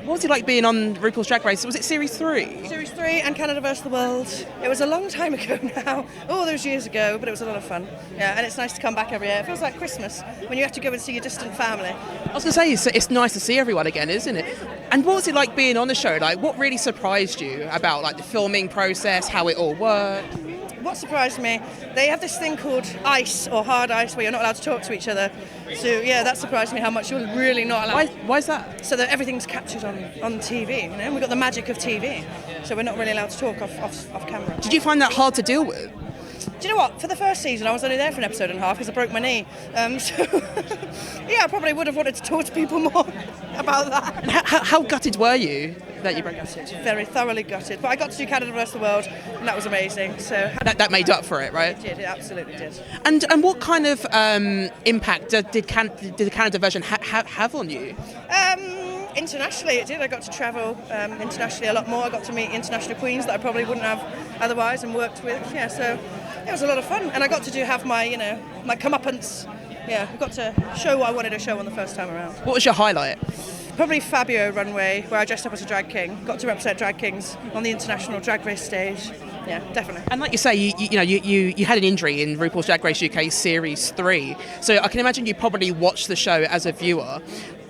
What was it like being on RuPaul's Drag Race? Was it Series 3? Series 3 and Canada vs. the World. It was a long time ago now, all those years ago, but it was a lot of fun. Yeah, and it's nice to come back every year. It feels like Christmas when you have to go and see your distant family. I was going to say, it's nice to see everyone again, isn't it? And what was it like being on the show? Like, what really surprised you about like the filming process, how it all worked? What surprised me, they have this thing called ice or hard ice where you're not allowed to talk to each other. So yeah, that surprised me how much you're really not allowed. Why is that? So that everything's captured on TV, you know? We've got the magic of TV. So we're not really allowed to talk off camera. Did you find that hard to deal with? Do you know what? For the first season, I was only there for an episode and a half because I broke my knee. So, yeah, I probably would have wanted to talk to people more about that. And how gutted were you that you broke your Gutted, very thoroughly gutted. But I got to do Canada vs. the World, and that was amazing. So that made up for it, right? it absolutely did. And what kind of impact did the Canada version have on you? Internationally, it did. I got to travel internationally a lot more. I got to meet international queens that I probably wouldn't have otherwise and worked with. Yeah, so it was a lot of fun, and I got to have my, my comeuppance. Yeah, I got to show what I wanted to show on the first time around. What was your highlight? Probably Fabio runway, where I dressed up as a drag king. Got to represent drag kings on the international drag race stage. Yeah, definitely. And like you say, you had an injury in RuPaul's Drag Race UK Series 3, so I can imagine you probably watched the show as a viewer.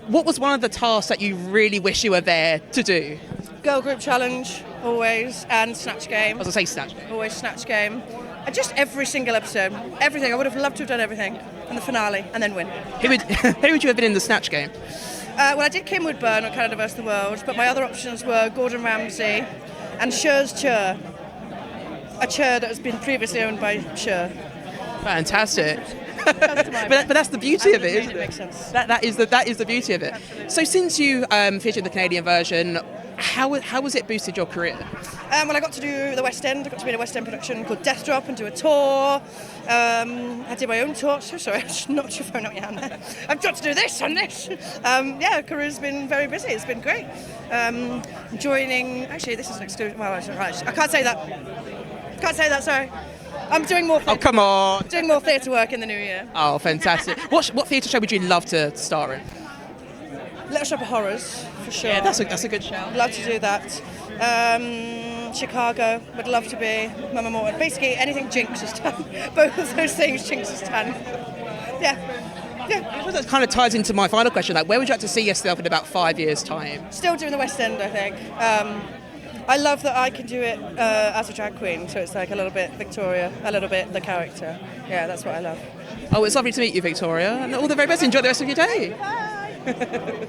What was one of the tasks that you really wish you were there to do? Girl group challenge, always, and snatch game. I was going to say snatch game. Always snatch game. And just every single episode, everything. I would have loved to have done everything. And the finale, and then win. Who would you have been in the snatch game? Well, I did Kim Woodburn on Canada vs. the World, but my other options were Gordon Ramsay and Cher's Cher. A chair that has been previously owned by Cher. Fantastic. but that's the beauty of it, isn't it? Makes sense. That is the beauty of it. So since you featured the Canadian version, how has it boosted your career? Well, I got to do the West End. I got to be in a West End production called Death Drop and do a tour. I did my own tour. So sorry, I just knocked your phone out your hand there. I've got to do this and this. Yeah, career's been very busy. It's been great. Joining, actually, this is an exclusive. Well, I can't say that. Can't say that. Sorry. I'm doing more. Oh, come on! Doing more theatre work in the new year. Oh, fantastic! What theatre show would you love to star in? Little Shop of Horrors, for sure. Yeah, that's a good show. Love to do that. Chicago, would love to be. Mama Morton. Basically, anything Jinx has done. Both of those things Jinx has done. Yeah. That kind of ties into my final question. Like, where would you like to see yourself in about 5 years' time? Still doing the West End, I think. I love that I can do it as a drag queen, so it's like a little bit Victoria, a little bit the character. Yeah, that's what I love. Oh, it's lovely to meet you, Victoria, and all the very best. Enjoy the rest of your day. Bye.